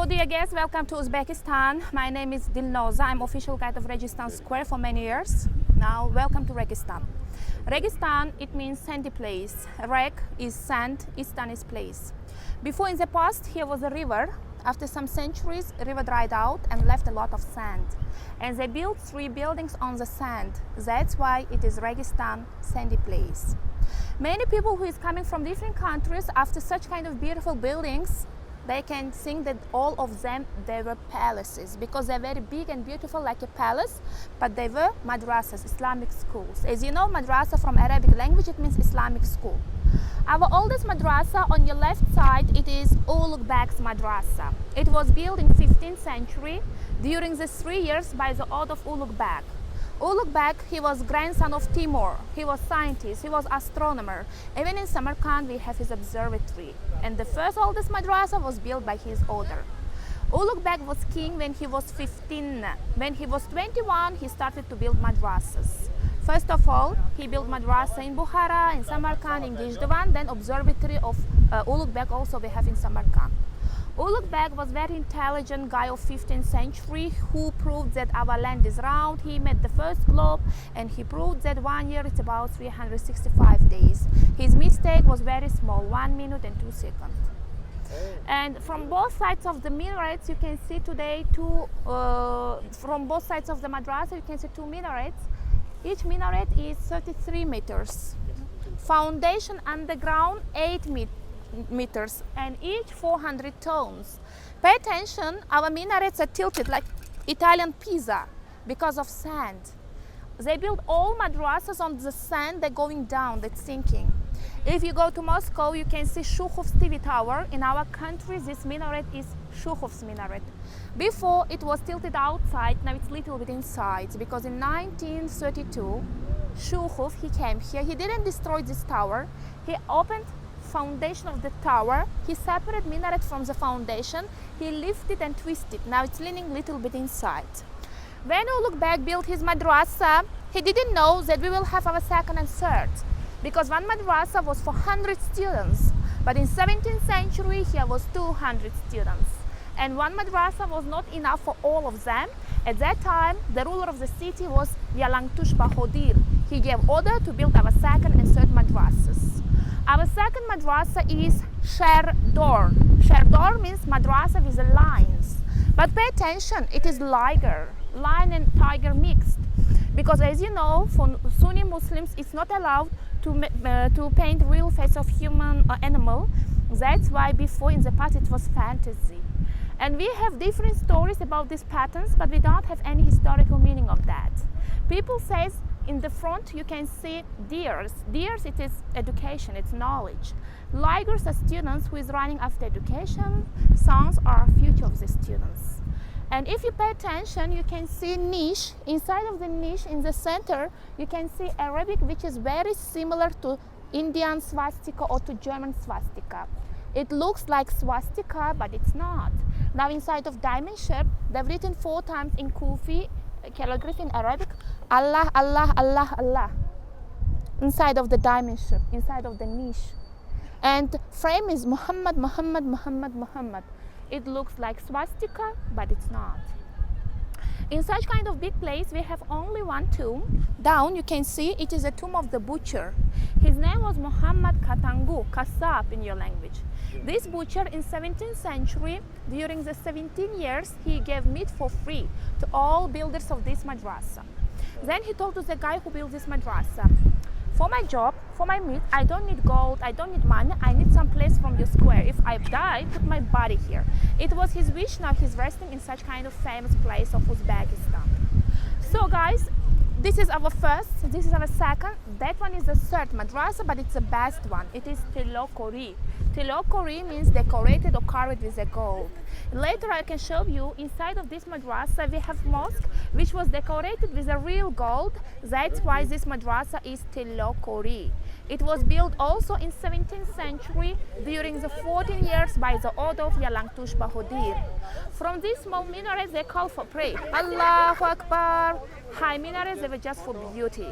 So dear guests, welcome to Uzbekistan. My name is Dilnoza. I'm official guide of Registan Square for many years. Now, welcome to Registan. Registan, it means sandy place. Reg is sand, Istan is place. Before in the past, here was a river. After some centuries, the river dried out and left a lot of sand. And they built 3 buildings on the sand. That's why it is Registan, sandy place. Many people who is coming from different countries, after such kind of beautiful buildings, they can think that all of them, they were palaces because they're very big and beautiful like a palace, but they were madrasas, Islamic schools. As you know, madrasa from Arabic language, it means Islamic school. Our oldest madrasa on your left side, it is Ulugh Beg's madrasa. It was built in 15th century during the 3 years by the order of Ulugh Beg. Ulugh Beg, he was grandson of Timur, he was scientist, he was astronomer. Even in Samarkand we have his observatory. And the first oldest madrasa was built by his order. Ulugh Beg was king when he was 15. When he was 21, he started to build madrasas. First of all, he built madrasa in Bukhara, in Samarkand, in Gijdavan, then observatory of Ulugh Beg also we have in Samarkand. Ulugh Beg was very intelligent guy of 15th century who proved that our land is round. He made the first globe and he proved that 1 year is about 365 days. His mistake was very small, 1 minute and 2 seconds. And from both sides of the minarets you can see today from both sides of the madrasa you can see 2 minarets. Each minaret is 33 meters. Foundation underground 8 meters and each 400 tons. Pay attention, our minarets are tilted like Italian pizza because of sand. They build all madrasas on the sand, they're going down, they're sinking. If you go to Moscow, you can see Shukhov's TV tower. In our country, this minaret is Shukhov's minaret. Before, it was tilted outside, now it's little bit inside, because in 1932, Shukhov, he came here, he didn't destroy this tower, he opened foundation of the tower, he separated minaret from the foundation, he lifted and twisted, now it's leaning little bit inside. When Ulugh Beg built his madrasa, he didn't know that we will have our second and third, because one madrasa was for 100 students, but in 17th century here was 200 students. And one madrasa was not enough for all of them. At that time, the ruler of the city was Yalangtush Bahodir. He gave order to build our second and third madrasas. Our second madrasa is Sherdor. Sherdor means madrasa with the lions. But pay attention, it is liger, lion and tiger mixed. Because as you know, for Sunni Muslims, it's not allowed to paint real face of human or animal. That's why before in the past it was fantasy. And we have different stories about these patterns, but we don't have any historical meaning of that. People say in the front you can see deers. Deers, it is education, it's knowledge. Ligers are students who is running after education. Sons are future of the students. And if you pay attention, you can see niche. Inside of the niche in the center, you can see Arabic, which is very similar to Indian swastika or to German swastika. It looks like swastika, but it's not. Now inside of diamond shape, they've written 4 times in Kufi calligraphy in Arabic, Allah, Allah, Allah, Allah. Inside of the diamond shape, inside of the niche. And frame is Muhammad, Muhammad, Muhammad, Muhammad. It looks like swastika, but it's not. In such kind of big place, we have only one tomb. Down, you can see it is a tomb of the butcher. His name was Muhammad Katangu, Kasab in your language. This butcher in 17th century, during the 17 years, he gave meat for free to all builders of this madrasa. Then he told to the guy who built this madrasa, for my job, for my meat, I don't need gold, I don't need money, I need some place from your square. If I die, put my body here. It was his wish, now he's resting in such kind of famous place of Uzbekistan. So guys, this is our first, this is our second, that one is the third madrasa, but it's the best one. It is Tilokori. Tilokori means decorated or carved with the gold. Later I can show you inside of this madrasa we have mosque which was decorated with a real gold. That's why this madrasa is Tilokori. It was built also in 17th century during the 14 years by the order of Yalangtush Bahodir. From these small minarets they call for prayer. Allahu Akbar. High minarets, they were just for beauty.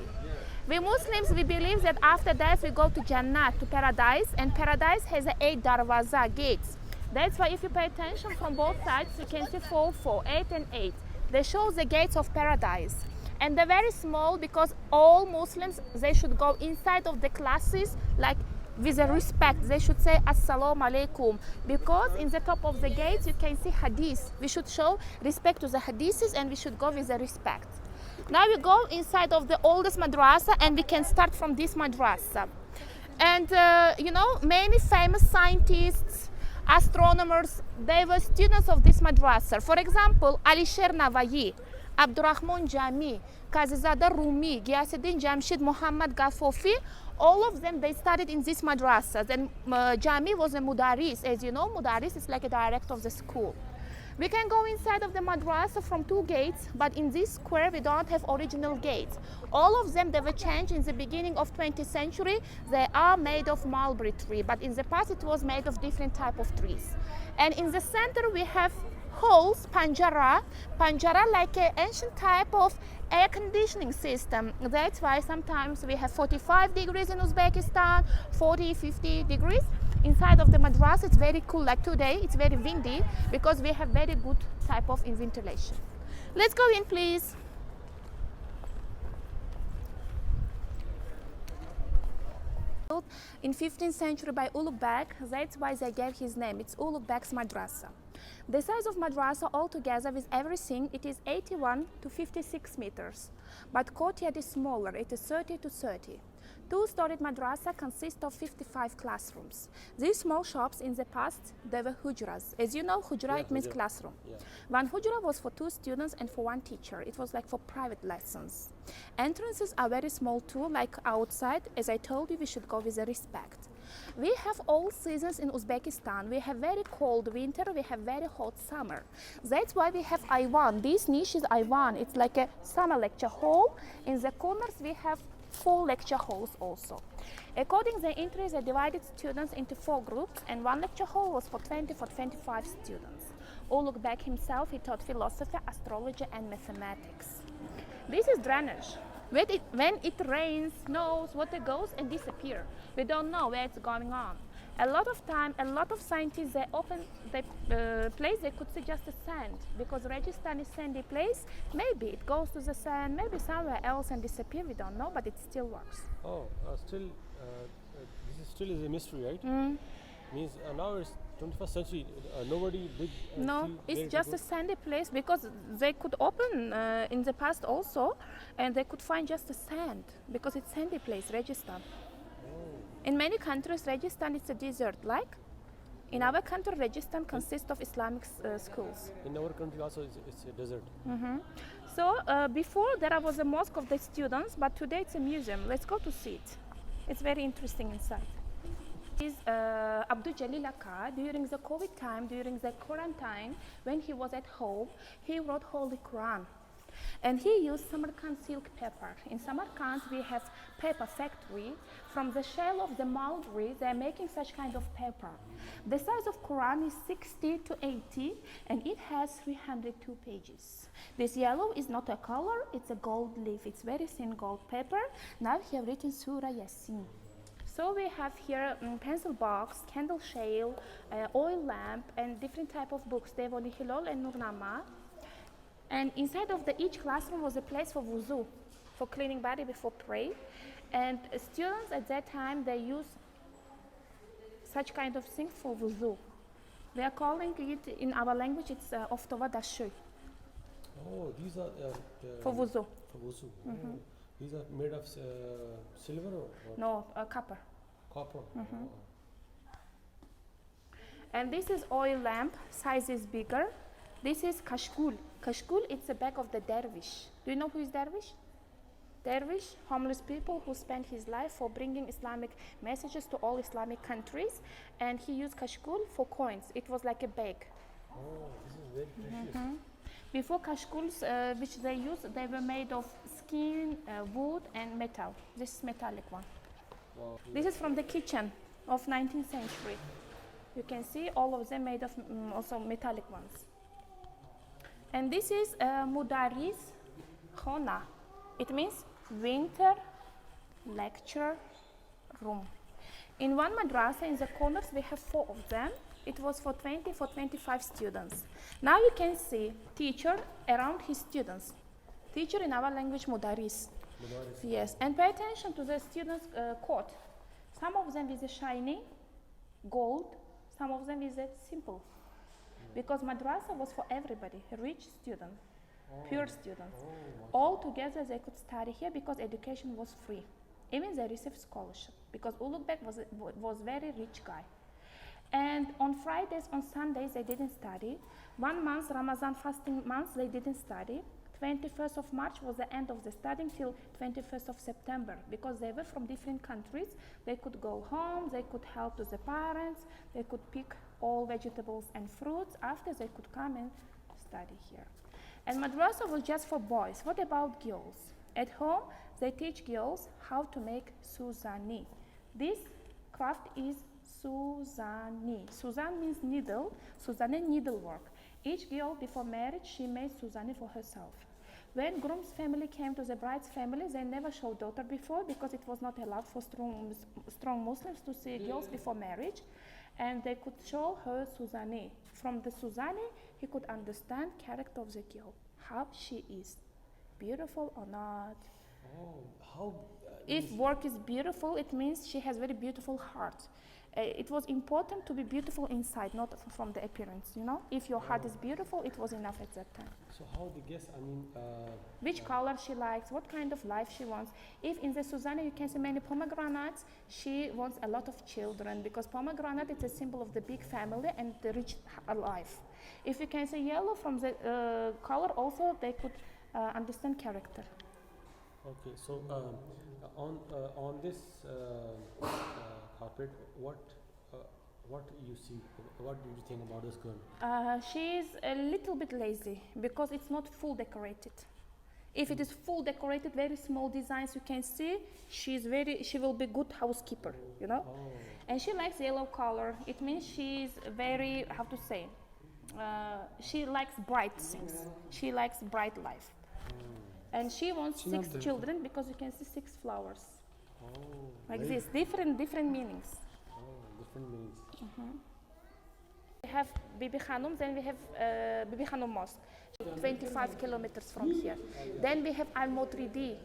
We Muslims, we believe that after death we go to Jannah, to paradise, and paradise has 8 darwaza gates. That's why if you pay attention from both sides, you can see 4, 4, 8 and 8. They show the gates of paradise. And they're very small because all Muslims, they should go inside of the classes like with a respect. They should say Assalamu alaikum, because in the top of the gates you can see hadith. We should show respect to the hadiths and we should go with a respect. Now we go inside of the oldest madrasa and we can start from this madrasa. And you know, many famous scientists, astronomers, they were students of this madrasa. For example, Alisher Navayi, Abdurrahman Jami, Kazizada Rumi, Ghiasuddin Jamshid Muhammad Gafofi, all of them, they studied in this madrasa. Then Jami was a mudaris. As you know, mudaris is like a director of the school. We can go inside of the madrasa from 2 gates, but in this square we don't have original gates. All of them, they were changed in the beginning of 20th century. They are made of mulberry tree, but in the past it was made of different type of trees. And in the center we have holes, panjara like an ancient type of air conditioning system. That's why sometimes we have 45 degrees in Uzbekistan, 40, 50 degrees. Inside of the madrasa it's very cool, like today it's very windy because we have very good type of ventilation. Let's go in, please. In 15th century by Ulugh Beg, that's why they gave his name. It's Ulugh Beg's madrasa. The size of madrasa altogether with everything, it is 81 to 56 meters. But courtyard is smaller, it is 30 to 30. Two-storied madrasa consists of 55 classrooms. These small shops in the past, they were hujras. As you know, hujra, it means classroom. Yeah. One hujra was for 2 students and for 1 teacher. It was like for private lessons. Entrances are very small too, like outside. As I told you, we should go with a respect. We have all seasons in Uzbekistan. We have very cold winter, we have very hot summer. That's why we have Ayvan. This niche is Ayvan. It's like a summer lecture hall. In the corners we have 4 lecture halls also. According to the entries, they divided students into 4 groups, and 1 lecture hall was for 25 students. Ulugh Beg himself, he taught philosophy, astrology and mathematics. This is drainage. When it rains, snows, water goes and disappear. We don't know where it's going on. A lot of time, a lot of scientists, they open the place, they could see just the sand, because Registan is sandy place. Maybe it goes to the sand, maybe somewhere else and disappear, we don't know, but it still works. Oh, this still is a mystery, right? Means now it's 21st century, nobody did... No, it's just a sandy place, because they could open in the past also, and they could find just the sand, because it's sandy place, Registan. In many countries, Registan is a desert, like in our country, Registan consists of Islamic schools. In our country also, it's a desert. So before there was a mosque of the students, but today it's a museum. Let's go to see it. It's very interesting inside. Is Abdul Jalil Akka, during the COVID time, during the quarantine, when he was at home, he wrote Holy Quran. And he used Samarkand silk paper. In Samarkand, we have paper factory. From the shell of the mulberry, they're making such kind of paper. The size of Quran is 60 to 80, and it has 302 pages. This yellow is not a color, it's a gold leaf. It's very thin gold paper. Now we have written Surah Yasin. So we have here pencil box, candle shell, oil lamp, and different type of books. Devoni Hilal and Nurnama. And inside of each classroom was a place for wuzu, for cleaning body before pray. And students at that time, they use such kind of things for wuzu. They are calling it, in our language, it's oftova dashu. Oh, these are... for wuzu. For wuzu. Oh, these are made of silver or what? No, copper. Copper. And this is oil lamp, size is bigger. This is Kashkul. Kashkul, it's the back of the dervish. Do you know who is dervish? Dervish, homeless people who spent his life for bringing Islamic messages to all Islamic countries. And he used Kashkul for coins. It was like a bag. Oh, this is very precious. Before Kashkuls, which they used, they were made of skin, wood and metal. This is metallic one. Wow. This is from the kitchen of 19th century. You can see all of them made of also metallic ones. And this is Mudaris Khona. It means winter lecture room. In one madrasa, in the corners, we have 4 of them. it was for 25 students. Now you can see teacher around his students. Teacher in our language, mudaris. Yes, and pay attention to the students' coat. Some of them is a shiny gold, some of them is a simple. Because madrasa was for everybody, rich students, pure students. All together they could study here because education was free. Even they received scholarship because Ulugh was very rich guy. And on Fridays, on Sundays, they didn't study. 1 month, Ramadan fasting month, they didn't study. 21st of March was the end of the studying till 21st of September because they were from different countries. They could go home, they could help to the parents, they could pick all vegetables and fruits. After they could come and study here. And madrasa was just for boys. What about girls? At home, they teach girls how to make suzani. This craft is suzani. Suzan means needle, suzani needlework. Each girl before marriage, she made suzani for herself. When groom's family came to the bride's family, they never showed daughter before because it was not allowed for strong Muslims to see girls before marriage. And they could show her suzani. From the suzani, he could understand character of the girl, how she is, beautiful or not. Oh, how? If work is beautiful, it means she has very beautiful heart. It was important to be beautiful inside, not from the appearance, you know. If your heart is beautiful, it was enough at that time. So how they guess, which color she likes, what kind of life she wants. If in the Suzani you can see many pomegranates, she wants a lot of children because pomegranate is a symbol of the big family and the rich life. If you can see yellow from the color also, they could understand character. Okay, so on this carpet, what you see? What do you think about this girl? She is a little bit lazy because it's not full decorated. If it is full decorated, very small designs you can see, she will be good housekeeper, you know. Oh. And she likes yellow color. It means she's very, how to say, she likes bright things. She likes bright life. And she wants 6 children because you can see 6 flowers. Oh, like this, different meanings. Oh, different meanings. We have Bibi Khanum, then we have Bibi Khanum Mosque, 25 kilometers from here. Then we have Al-Motridi,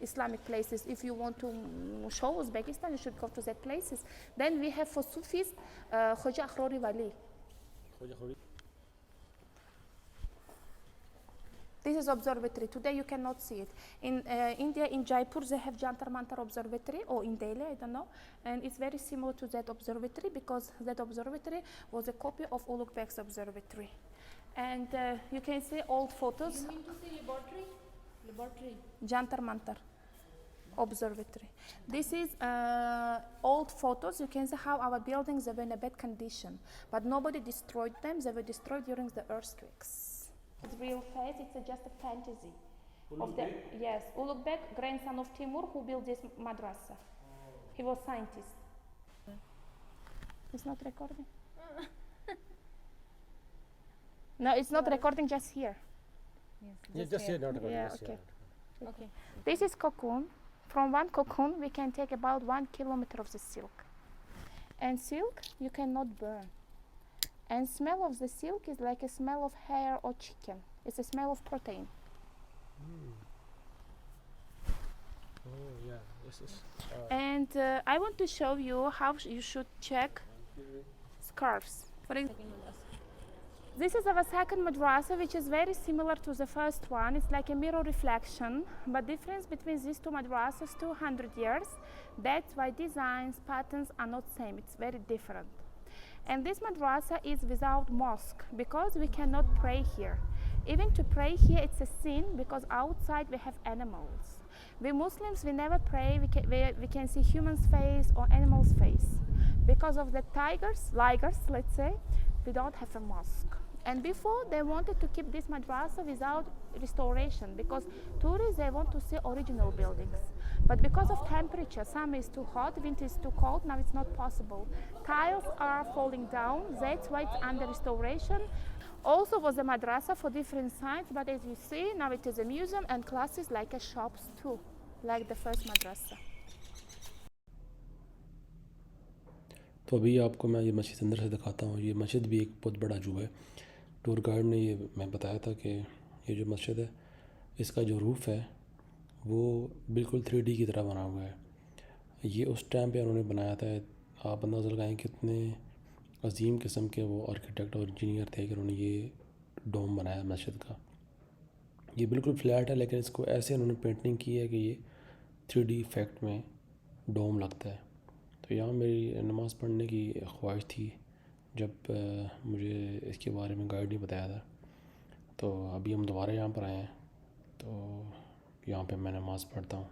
Islamic places. If you want to show Uzbekistan, you should go to that places. Then we have for Sufis, Khoja Akhrori Wali. This is observatory. Today you cannot see it. In India, in Jaipur, they have Jantar Mantar Observatory, or in Delhi, I don't know. And it's very similar to that observatory because that observatory was a copy of Ulugh Beg's observatory. And you can see old photos. You mean to say laboratory? Laboratory. Jantar Mantar Observatory. This is old photos. You can see how our buildings were in a bad condition. But nobody destroyed them. They were destroyed during the earthquakes. It's real face, it's just a fantasy. Yes, Ulugh Beg, grandson of Timur, who built this madrasa. He was scientist. It's not recording? No, it's not recording, just here. Yes, just here, not recording. Yeah, Yes, okay. yeah. Okay. This is cocoon. From one cocoon, we can take about 1 kilometer of the silk. And silk, you cannot burn. And smell of the silk is like a smell of hair or chicken. It's a smell of protein. Oh, yeah. Yes, yes. And I want to show you how you should check scarves. For example, this is our second madrasa, which is very similar to the first one. It's like a mirror reflection, but difference between these two madrasas 200 years. That's why designs, patterns are not same. It's very different. And this madrasa is without mosque because we cannot pray here. Even to pray here, it's a sin because outside we have animals. We Muslims, we never pray. We can see human's face or animal's face. Because of the tigers, let's say, we don't have a mosque. And before, they wanted to keep this madrasa without restoration because tourists, they want to see original buildings. But because of temperature, summer is too hot, winter is too cold, now it's not possible. Tiles are falling down, that's why it's under restoration. Also was a madrasa for different sites, but as you see, now it is a museum and classes like a shops too, like the first madrasa. तो अभी आपको मैं ये मस्जिद अंदर से दिखाता हूँ। ये मस्जिद भी एक बहुत बड़ा अजूबा है। टूर गाइड ने ये मैं बताया था कि ये जो मस्जिद है इसका जो रूफ़ है वो बिल्कुल 3D की तरह बना हुआ है। ये उस टाइम पे उन्होंने बनाया था। आप अंदाज़ा लगाएं कितने अजीम किस्म के वो आर्किटेक्ट और इंजीनियर थे कि उन्होंने ये डोम बनाया मस्जिद का। ये बिल्कुल फ्लैट है लेकिन इसको ऐसे उन्होंने पेंटिंग की है कि ये 3D इफ़ेक्ट में डोम लगता है। तो यहाँ मेरी नमाज़ पढ़ने की ख्वाहिश थी जब मुझे इसके बारे में गाइड नहीं बताया था। तो अभी हम दोबारा यहाँ पर आए हैं, तो यहाँ पे मैं नमाज़ पढ़ता हूँ।